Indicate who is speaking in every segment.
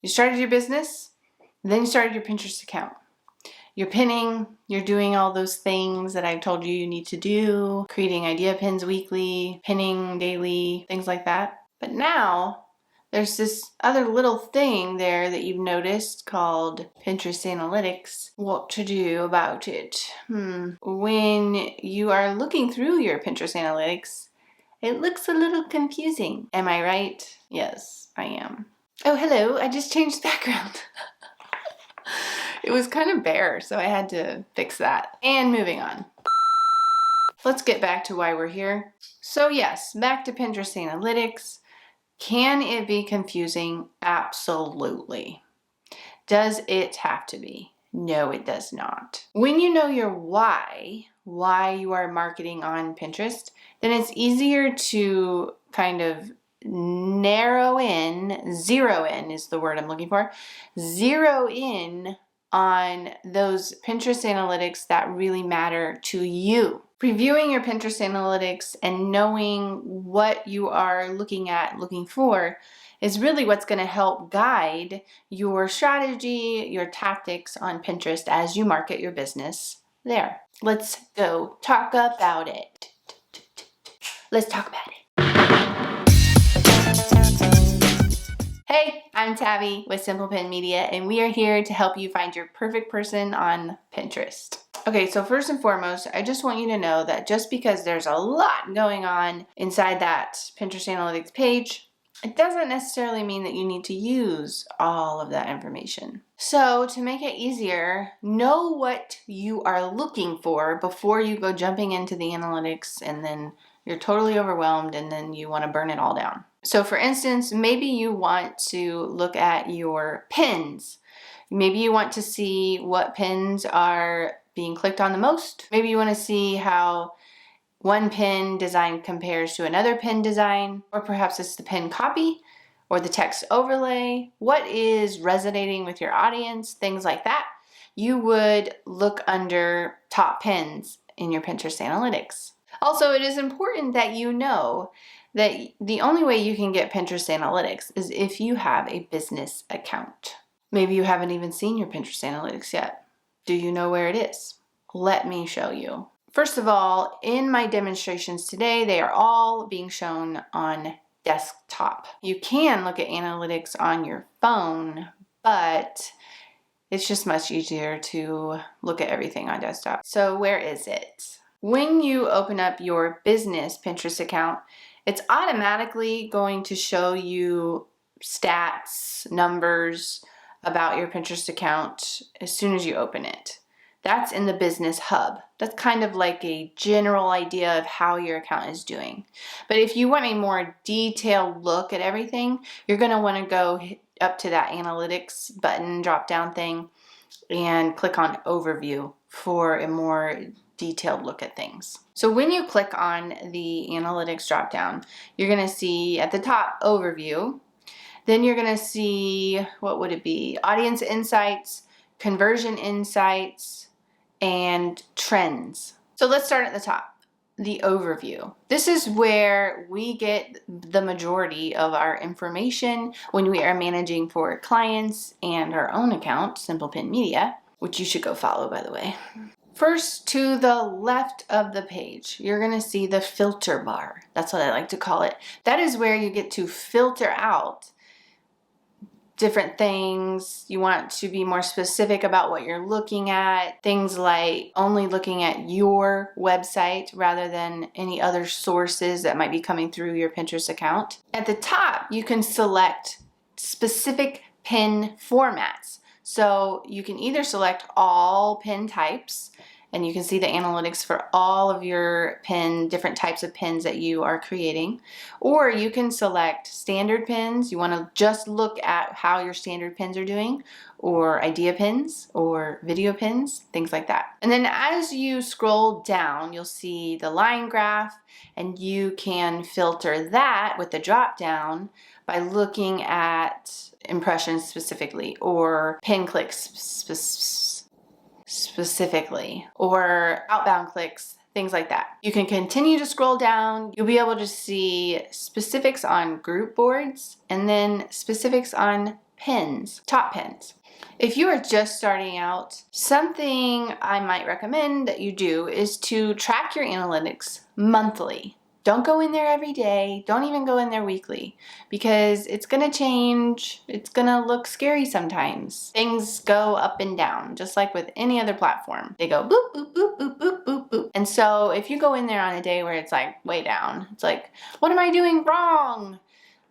Speaker 1: You started your business, then you started your Pinterest account. You're pinning, you're doing all those things that I've told you need to do, creating idea pins weekly, pinning daily, things like that. But now there's this other little thing there that you've noticed called Pinterest Analytics. What to do about it? When you are looking through your Pinterest Analytics, it looks a little confusing. Am I right? Yes, I am. Oh, hello, I just changed the background. It was kind of bare, so I had to fix that. And moving on. Let's get back to why we're here. So yes, back to Pinterest Analytics. Can it be confusing? Absolutely. Does it have to be? No, it does not. When you know your why you are marketing on Pinterest, then it's easier to kind of narrow in, zero in is the word I'm looking for, zero in on those Pinterest analytics that really matter to you. Reviewing your Pinterest analytics and knowing what you are looking for, is really what's going to help guide your strategy, your tactics on Pinterest as you market your business there. Let's go talk about it. Let's talk about it. Hey, I'm Tabby with Simple Pin Media, and we are here to help you find your perfect person on Pinterest. Okay, so first and foremost, I just want you to know that just because there's a lot going on inside that Pinterest Analytics page, it doesn't necessarily mean that you need to use all of that information. So to make it easier, know what you are looking for before you go jumping into the analytics and then you're totally overwhelmed and then you want to burn it all down. So for instance, maybe you want to look at your pins. Maybe you want to see what pins are being clicked on the most. Maybe you want to see how one pin design compares to another pin design, or perhaps it's the pin copy or the text overlay. What is resonating with your audience? Things like that. You would look under top pins in your Pinterest analytics. Also, it is important that you know that the only way you can get Pinterest analytics is if you have a business account. Maybe you haven't even seen your Pinterest analytics yet. Do you know where it is? Let me show you. First of all, in my demonstrations today, they are all being shown on desktop. You can look at analytics on your phone, but it's just much easier to look at everything on desktop. So where is it? When you open up your business Pinterest account, it's automatically going to show you stats, numbers about your Pinterest account as soon as you open it. That's in the business hub. That's kind of like a general idea of how your account is doing. But if you want a more detailed look at everything, you're going to want to go up to that analytics button, drop down thing, and click on overview for a more detailed look at things. So when you click on the analytics drop down, you're going to see at the top overview. Then you're going to see, what would it be? Audience insights, conversion insights, and trends. So let's start at the top, the overview. This is where we get the majority of our information when we are managing for clients and our own account, Simple Pin Media, which you should go follow, by the way. First, to the left of the page, you're going to see the filter bar. That's what I like to call it. That is where you get to filter out different things. You want to be more specific about what you're looking at. Things like only looking at your website rather than any other sources that might be coming through your Pinterest account. At the top, you can select specific pin formats. So you can either select all pin types, and you can see the analytics for all of your different types of pins that you are creating. Or you can select standard pins. You want to just look at how your standard pins are doing, or idea pins, or video pins, things like that. And then as you scroll down, you'll see the line graph, and you can filter that with the drop down by looking at impressions specifically, or pin clicks specifically, or outbound clicks, things like that. You can continue to scroll down. You'll be able to see specifics on group boards and then specifics on pins, top pins. If you are just starting out, something I might recommend that you do is to track your analytics monthly. Don't go in there every day. Don't even go in there weekly, because it's going to change. It's going to look scary sometimes. Things go up and down, just like with any other platform. They go boop, boop, boop, boop, boop, boop, boop. And so if you go in there on a day where it's like way down, it's like, what am I doing wrong?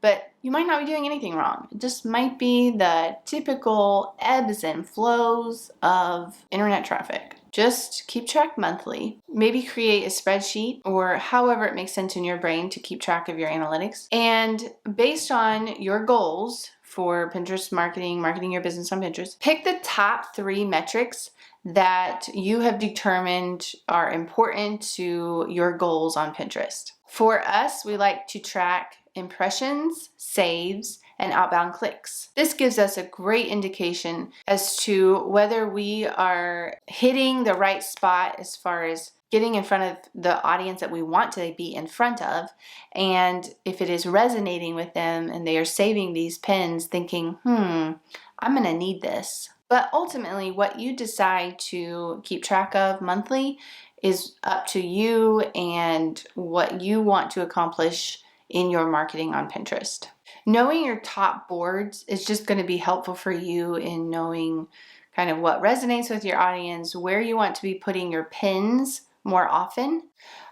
Speaker 1: But you might not be doing anything wrong. It just might be the typical ebbs and flows of internet traffic. Just keep track monthly. Maybe create a spreadsheet or however it makes sense in your brain to keep track of your analytics. And based on your goals for Pinterest marketing your business on Pinterest, pick the top 3 metrics that you have determined are important to your goals on Pinterest. For us, we like to track impressions, saves, and outbound clicks. This gives us a great indication as to whether we are hitting the right spot as far as getting in front of the audience that we want to be in front of, and if it is resonating with them and they are saving these pins thinking, I'm gonna need this. But ultimately, what you decide to keep track of monthly is up to you and what you want to accomplish in your marketing on Pinterest. Knowing your top boards is just going to be helpful for you in knowing kind of what resonates with your audience, where you want to be putting your pins more often.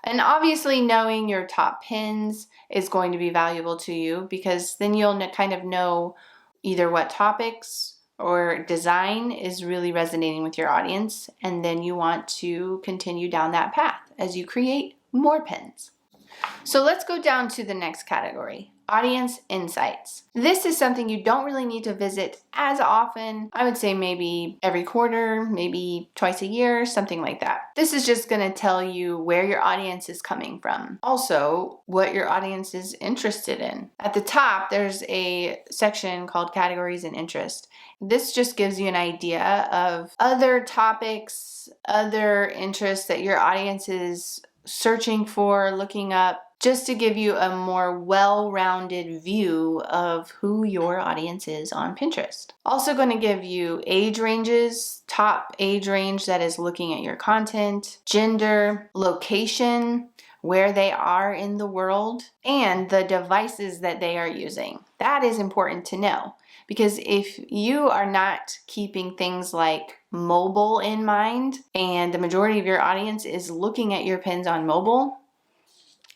Speaker 1: And obviously knowing your top pins is going to be valuable to you, because then you'll kind of know either what topics or design is really resonating with your audience, and then you want to continue down that path as you create more pins. So let's go down to the next category, audience insights. This is something you don't really need to visit as often. I would say maybe every quarter, maybe twice a year, something like that. This is just going to tell you where your audience is coming from. Also, what your audience is interested in. At the top, there's a section called categories and interest. This just gives you an idea of other topics, other interests that your audience is searching for, looking up, just to give you a more well-rounded view of who your audience is on Pinterest. Also going to give you age ranges, top age range that is looking at your content, gender, location, where they are in the world, and the devices that they are using. That is important to know, because if you are not keeping things like mobile in mind, and the majority of your audience is looking at your pins on mobile,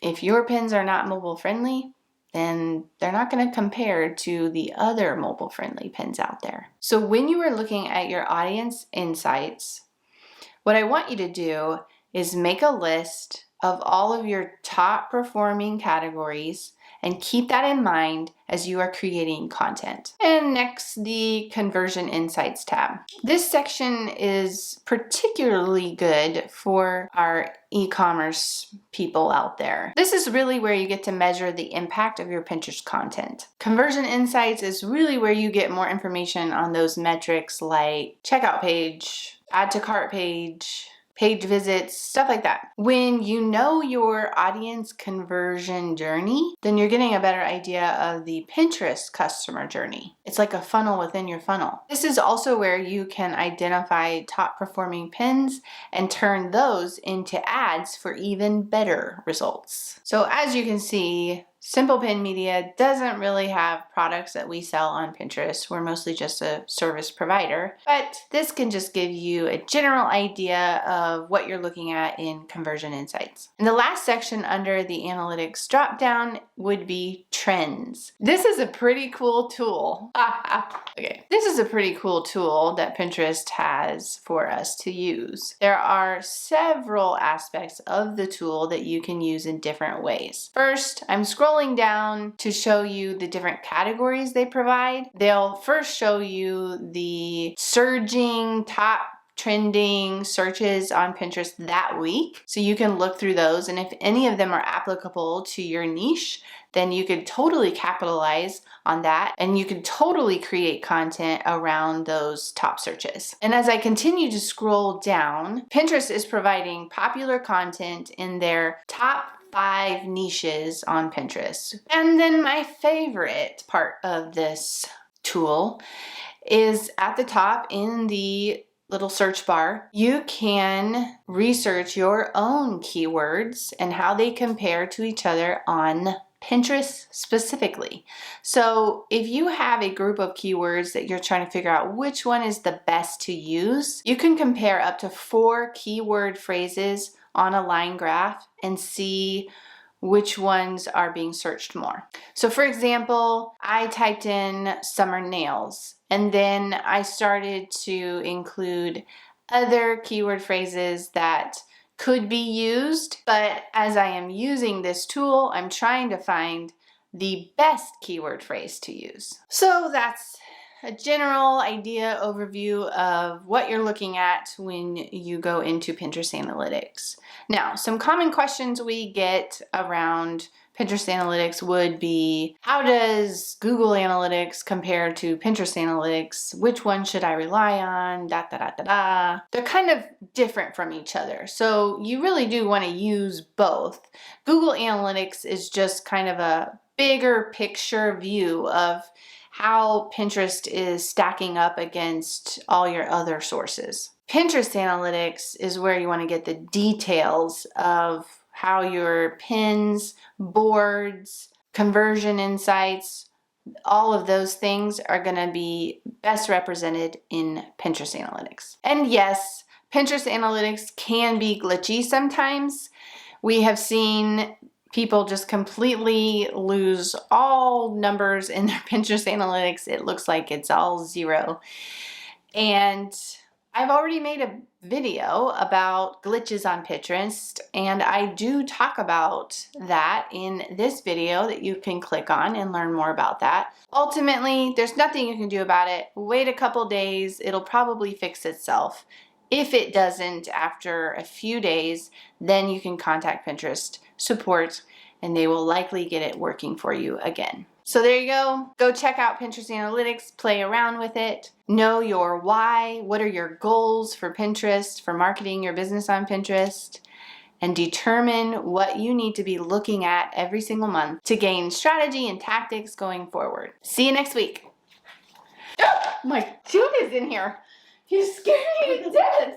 Speaker 1: if your pins are not mobile friendly, then they're not going to compare to the other mobile friendly pins out there. So when you are looking at your audience insights, what I want you to do is make a list of all of your top performing categories and keep that in mind as you are creating content. And next, the Conversion Insights tab. This section is particularly good for our e-commerce people out there. This is really where you get to measure the impact of your Pinterest content. Conversion Insights is really where you get more information on those metrics like checkout page, add to cart page, page visits, stuff like that. When you know your audience conversion journey, then you're getting a better idea of the Pinterest customer journey. It's like a funnel within your funnel. This is also where you can identify top performing pins and turn those into ads for even better results. So as you can see, Simple Pin Media doesn't really have products that we sell on Pinterest. We're mostly just a service provider, but this can just give you a general idea of what you're looking at in Conversion Insights. And the last section under the analytics dropdown would be trends. This is a pretty cool tool. Okay, this is a pretty cool tool that Pinterest has for us to use. There are several aspects of the tool that you can use in different ways. First, I'm scrolling down to show you the different categories they provide. They'll first show you the surging top trending searches on Pinterest that week. So you can look through those, and if any of them are applicable to your niche, then you could totally capitalize on that, and you could totally create content around those top searches. And as I continue to scroll down, Pinterest is providing popular content in their top 5 niches on Pinterest. And then my favorite part of this tool is at the top in the little search bar. You can research your own keywords and how they compare to each other on Pinterest specifically. So if you have a group of keywords that you're trying to figure out which one is the best to use, you can compare up to 4 keyword phrases on a line graph and see which ones are being searched more. So for example, I typed in summer nails, and then I started to include other keyword phrases that could be used, but as I am using this tool, I'm trying to find the best keyword phrase to use. So that's a general idea overview of what you're looking at when you go into Pinterest Analytics. Now, some common questions we get around Pinterest Analytics would be, how does Google Analytics compare to Pinterest Analytics? Which one should I rely on? They're kind of different from each other. So you really do want to use both. Google Analytics is just kind of a bigger picture view of how Pinterest is stacking up against all your other sources. Pinterest Analytics is where you want to get the details of how your pins, boards, conversion insights, all of those things are going to be best represented in Pinterest Analytics. And yes, Pinterest Analytics can be glitchy sometimes. We have seen people just completely lose all numbers in their Pinterest Analytics. It looks like it's all 0. And I've already made a video about glitches on Pinterest, and I do talk about that in this video that you can click on and learn more about that. Ultimately, there's nothing you can do about it. Wait a couple days, it'll probably fix itself. If it doesn't after a few days, then you can contact Pinterest support and they will likely get it working for you again. So there you go. Go check out Pinterest Analytics, play around with it, know your why, what are your goals for Pinterest, for marketing your business on Pinterest, and determine what you need to be looking at every single month to gain strategy and tactics going forward. See you next week. My tune is in here. You scared me to death.